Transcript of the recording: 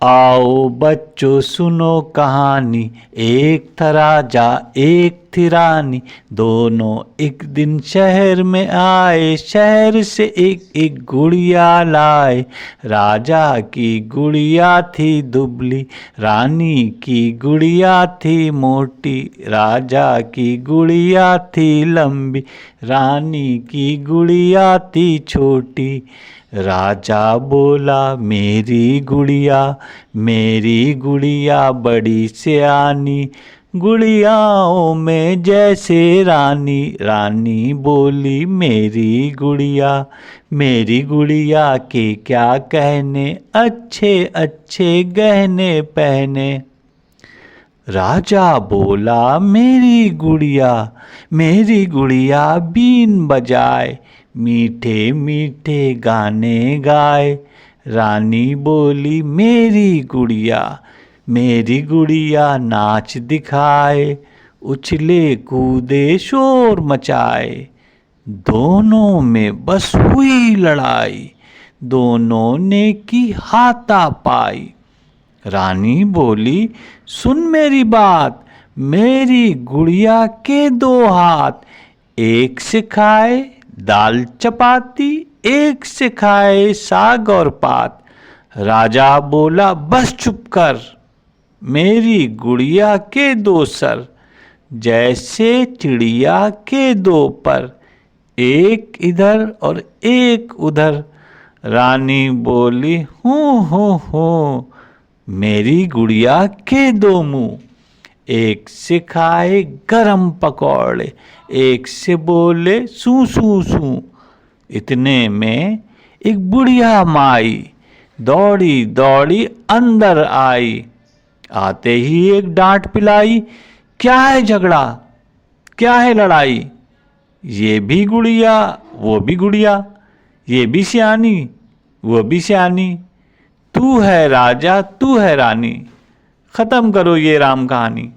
आओ बच्चों सुनो कहानी, एक था राजा एक थी रानी। दोनों एक दिन शहर में आए, शहर से एक एक गुड़िया लाए। राजा की गुड़िया थी दुबली, रानी की गुड़िया थी मोटी। राजा की गुड़िया थी लंबी, रानी की गुड़िया थी छोटी। राजा बोला मेरी गुड़िया बड़ी सियानी, गुड़ियाओं में जैसे रानी। रानी बोली मेरी गुड़िया के क्या कहने, अच्छे अच्छे गहने पहने। राजा बोला मेरी गुड़िया बीन बजाए, मीठे मीठे गाने गाए। रानी बोली मेरी गुड़िया नाच दिखाए, उछले कूदे शोर मचाए। दोनों में बस हुई लड़ाई, दोनों ने की हाथापाई। रानी बोली सुन मेरी बात, मेरी गुड़िया के दो हाथ। एक से खाए दाल चपाती, एक से खाए साग और पात। राजा बोला बस चुप कर, मेरी गुड़िया के दो सर, जैसे चिड़िया के दो पर, एक इधर और एक उधर। रानी बोली हूँ मेरी गुड़िया के दो मुंह। एक से खाए गरम पकौड़े, एक से बोले सू सू सू। इतने में एक बुढ़िया माई दौड़ी दौड़ी अंदर आई। आते ही एक डांट पिलाई, क्या है झगड़ा, क्या है लड़ाई। ये भी गुड़िया वो भी गुड़िया, ये भी सियानी वो भी सियानी। तू है राजा तू है रानी, खत्म करो ये राम कहानी।